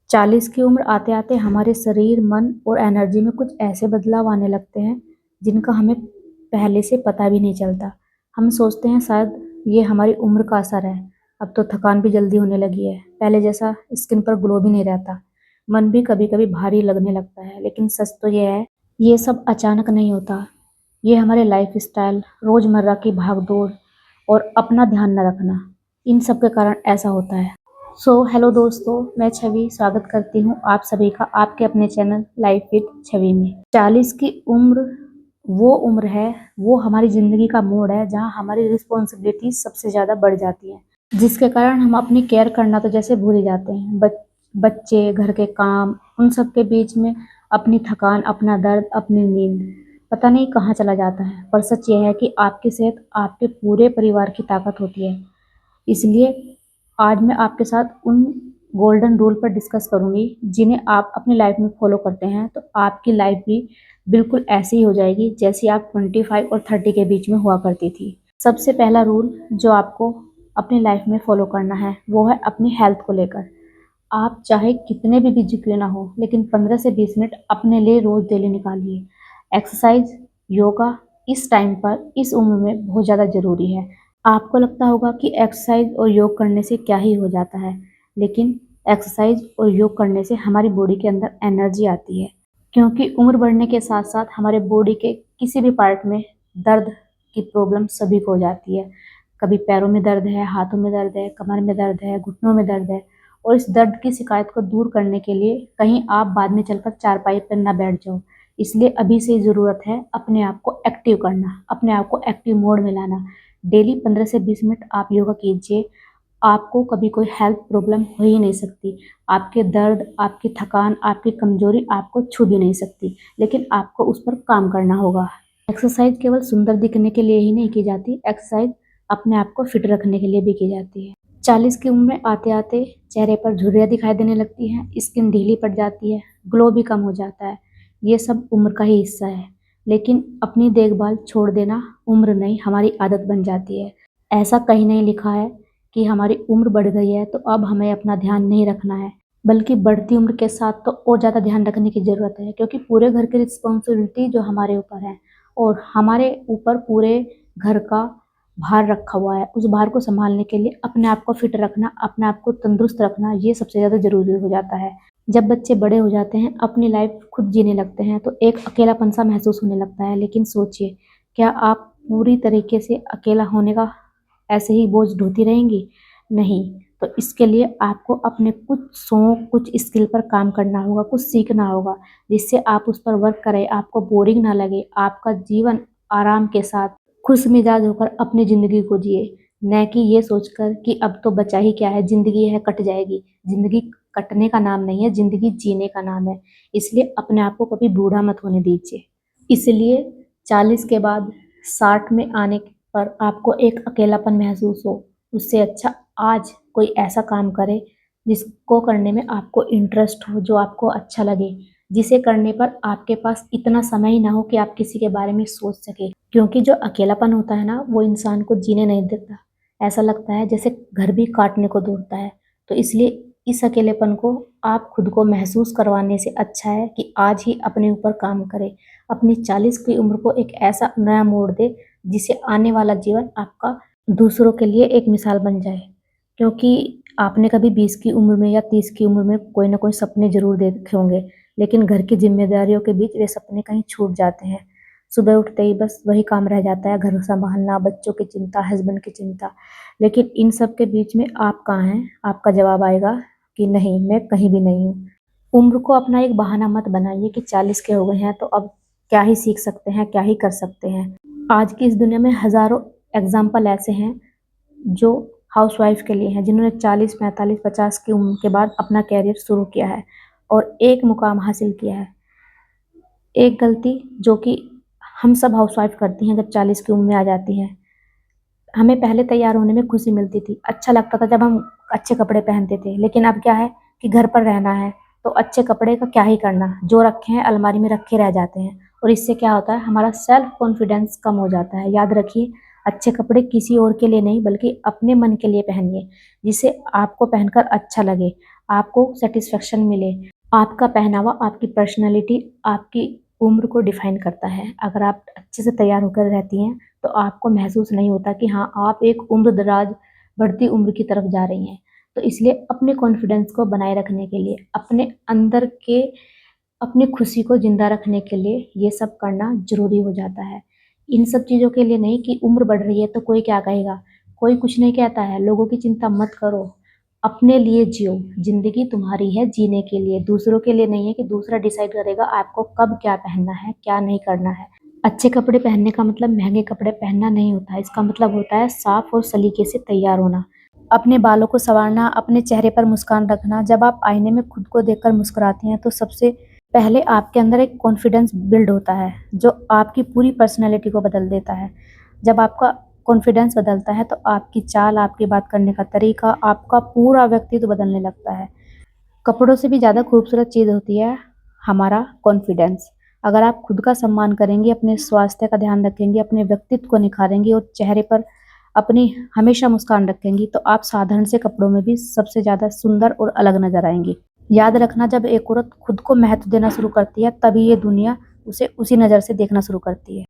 40 की उम्र आते आते हमारे शरीर, मन और एनर्जी में कुछ ऐसे बदलाव आने लगते हैं जिनका हमें पहले से पता भी नहीं चलता। हम सोचते हैं शायद ये हमारी उम्र का असर है। अब तो थकान भी जल्दी होने लगी है, पहले जैसा स्किन पर ग्लो भी नहीं रहता। मन भी कभी कभी भारी लगने लगता है, लेकिन सच तो ये है, ये सब अचानक नहीं होता। ये हमारे लाइफ स्टाइल, रोजमर्रा की भागदौड़ और अपना ध्यान न रखना, इन सब के कारण ऐसा होता है। हेलो दोस्तों, मैं छवि स्वागत करती हूँ आप सभी का आपके अपने चैनल लाइफ विद छवि में। 40 की उम्र वो उम्र है, वो हमारी जिंदगी का मोड़ है जहाँ हमारी रिस्पॉन्सिबिलिटी सबसे ज़्यादा बढ़ जाती है, जिसके कारण हम अपनी केयर करना तो जैसे भूल ही जाते हैं। बच्चे, घर के काम, उन सब के बीच में अपनी थकान, अपना दर्द, अपनी नींद पता नहीं कहाँ चला जाता है। पर सच ये है कि आपकी सेहत आपके पूरे परिवार की ताकत होती है। इसलिए आज मैं आपके साथ उन गोल्डन रूल पर डिस्कस करूंगी जिन्हें आप अपनी लाइफ में फॉलो करते हैं तो आपकी लाइफ भी बिल्कुल ऐसी ही हो जाएगी जैसी आप 25 और 30 के बीच में हुआ करती थी। सबसे पहला रूल जो आपको अपनी लाइफ में फॉलो करना है वो है अपनी हेल्थ को लेकर। आप चाहे कितने भी बिजी क्यों ना हो, लेकिन 15 से 20 मिनट अपने लिए रोज डेली निकालिए। एक्सरसाइज, योगा इस टाइम पर, इस उम्र में बहुत ज़्यादा ज़रूरी है। आपको लगता होगा कि एक्सरसाइज और योग करने से क्या ही हो जाता है, लेकिन एक्सरसाइज और योग करने से हमारी बॉडी के अंदर एनर्जी आती है, क्योंकि उम्र बढ़ने के साथ साथ हमारे बॉडी के किसी भी पार्ट में दर्द की प्रॉब्लम सभी को हो जाती है। कभी पैरों में दर्द है, हाथों में दर्द है, कमर में दर्द है, घुटनों में दर्द है। और इस दर्द की शिकायत को दूर करने के लिए कहीं आप बाद में चलकर चारपाई पर ना बैठ जाओ। इसलिए अभी से ज़रूरत है अपने आप को एक्टिव करना, अपने आप को एक्टिव मोड में लाना। डेली 15 से 20 मिनट आप योगा कीजिए। आपको कभी कोई हेल्थ प्रॉब्लम हो ही नहीं सकती। आपके दर्द, आपकी थकान, आपकी कमजोरी आपको छू भी नहीं सकती, लेकिन आपको उस पर काम करना होगा। एक्सरसाइज केवल सुंदर दिखने के लिए ही नहीं की जाती, एक्सरसाइज अपने आप को फिट रखने के लिए भी की जाती है। 40 की उम्र में आते आते चेहरे पर झुर्रियाँ दिखाई देने लगती हैं, स्किन ढीली पड़ जाती है, ग्लो भी कम हो जाता है। ये सब उम्र का ही हिस्सा है, लेकिन अपनी देखभाल छोड़ देना उम्र नहीं, हमारी आदत बन जाती है। ऐसा कहीं नहीं लिखा है कि हमारी उम्र बढ़ गई है तो अब हमें अपना ध्यान नहीं रखना है, बल्कि बढ़ती उम्र के साथ तो और ज़्यादा ध्यान रखने की ज़रूरत है, क्योंकि पूरे घर की रिस्पॉन्सिबिलिटी जो हमारे ऊपर है और हमारे ऊपर पूरे घर का भार रखा हुआ है। उस भार को संभालने के लिए अपने आप को फिट रखना, अपने आप को तंदुरुस्त रखना, ये सबसे ज़्यादा ज़रूरी हो जाता है। जब बच्चे बड़े हो जाते हैं, अपनी लाइफ खुद जीने लगते हैं, तो एक अकेलापन सा महसूस होने लगता है। लेकिन सोचिए, क्या आप पूरी तरीके से अकेला होने का ऐसे ही बोझ ढोती रहेंगी? नहीं। तो इसके लिए आपको अपने कुछ शौक, कुछ स्किल पर काम करना होगा, कुछ सीखना होगा, जिससे आप उस पर वर्क करें, आपको बोरिंग ना लगे, आपका जीवन आराम के साथ खुश मिजाज होकर अपनी ज़िंदगी को जिए, न कि ये सोचकर कि अब तो बचा ही क्या है, ज़िंदगी है कट जाएगी। ज़िंदगी कटने का नाम नहीं है, ज़िंदगी जीने का नाम है। इसलिए अपने आप को कभी बूढ़ा मत होने दीजिए। इसलिए 40 के बाद 60 में आने पर आपको एक अकेलापन महसूस हो, उससे अच्छा आज कोई ऐसा काम करें जिसको करने में आपको इंटरेस्ट हो, जो आपको अच्छा लगे, जिसे करने पर आपके पास इतना समय ही ना हो कि आप किसी के बारे में सोच सके। क्योंकि जो अकेलापन होता है ना, वो इंसान को जीने नहीं देता। ऐसा लगता है जैसे घर भी काटने को दौड़ता है। तो इसलिए इस अकेलेपन को आप खुद को महसूस करवाने से अच्छा है कि आज ही अपने ऊपर काम करें। अपनी 40 की उम्र को एक ऐसा नया मोड़ दे जिससे आने वाला जीवन आपका दूसरों के लिए एक मिसाल बन जाए। क्योंकि आपने कभी 20 की उम्र में या 30 की उम्र में कोई ना कोई सपने जरूर देखे होंगे, लेकिन घर की जिम्मेदारियों के बीच वे सपने कहीं छूट जाते हैं। सुबह उठते ही बस वही काम रह जाता है, घर संभालना, बच्चों की चिंता, हस्बैंड की चिंता। लेकिन इन सब के बीच में आप कहाँ हैं? आपका जवाब आएगा कि नहीं, मैं कहीं भी नहीं हूँ। उम्र को अपना एक बहाना मत बनाइए कि 40 के हो गए हैं तो अब क्या ही सीख सकते हैं, क्या ही कर सकते हैं। आज की इस दुनिया में हजारों एग्जाम्पल ऐसे हैं जो हाउसवाइफ के लिए हैं, जिन्होंने 40, 45, 50 की उम्र के बाद अपना कैरियर शुरू किया है और एक मुकाम हासिल किया है। एक गलती जो कि हम सब हाउसवाइफ करती हैं जब 40 की उम्र में आ जाती हैं, हमें पहले तैयार होने में खुशी मिलती थी, अच्छा लगता था जब हम अच्छे कपड़े पहनते थे। लेकिन अब क्या है कि घर पर रहना है तो अच्छे कपड़े का क्या ही करना, जो रखे हैं अलमारी में रखे रह जाते हैं। और इससे क्या होता है, हमारा सेल्फ कॉन्फिडेंस कम हो जाता है। याद रखिए, अच्छे कपड़े किसी और के लिए नहीं बल्कि अपने मन के लिए पहनिए, जिसे आपको पहनकर अच्छा लगे। आपको सेटिस्फेक्शन मिले। आपका पहनावा आपकी पर्सनैलिटी, आपकी उम्र को डिफाइन करता है। अगर आप अच्छे से तैयार होकर रहती हैं तो आपको महसूस नहीं होता कि हाँ, आप एक उम्र-दराज बढ़ती उम्र की तरफ जा रही हैं। तो इसलिए अपने कॉन्फिडेंस को बनाए रखने के लिए, अपने अंदर के अपनी खुशी को ज़िंदा रखने के लिए ये सब करना ज़रूरी हो जाता है। इन सब चीज़ों के लिए नहीं कि उम्र बढ़ रही है तो कोई क्या कहेगा, कोई कुछ नहीं कहता है, लोगों की चिंता मत करो। अपने लिए जियो, ज़िंदगी तुम्हारी है जीने के लिए, दूसरों के लिए नहीं है कि दूसरा डिसाइड करेगा आपको कब क्या पहनना है, क्या नहीं करना है। अच्छे कपड़े पहनने का मतलब महँगे कपड़े पहनना नहीं होता है, इसका मतलब होता है साफ और सलीके से तैयार होना। अपने बालों को सँवारना, अपने चेहरे पर मुस्कान रखना। जब आप आईने में खुद को देखकर मुस्कुराती हैं तो सबसे पहले आपके अंदर एक कॉन्फिडेंस बिल्ड होता है, जो आपकी पूरी पर्सनैलिटी को बदल देता है। जब आपका कॉन्फिडेंस बदलता है तो आपकी चाल, आपकी बात करने का तरीका, आपका पूरा व्यक्तित्व बदलने लगता है। कपड़ों से भी ज़्यादा खूबसूरत चीज़ होती है हमारा कॉन्फिडेंस। अगर आप खुद का सम्मान करेंगी, अपने स्वास्थ्य का ध्यान रखेंगी, अपने व्यक्तित्व को निखारेंगी और चेहरे पर अपनी हमेशा मुस्कान रखेंगी, तो आप साधारण से कपड़ों में भी सबसे ज़्यादा सुंदर और अलग नज़र आएँगी। याद रखना, जब एक औरत खुद को महत्व देना शुरू करती है, तभी ये दुनिया उसे उसी नज़र से देखना शुरू करती है।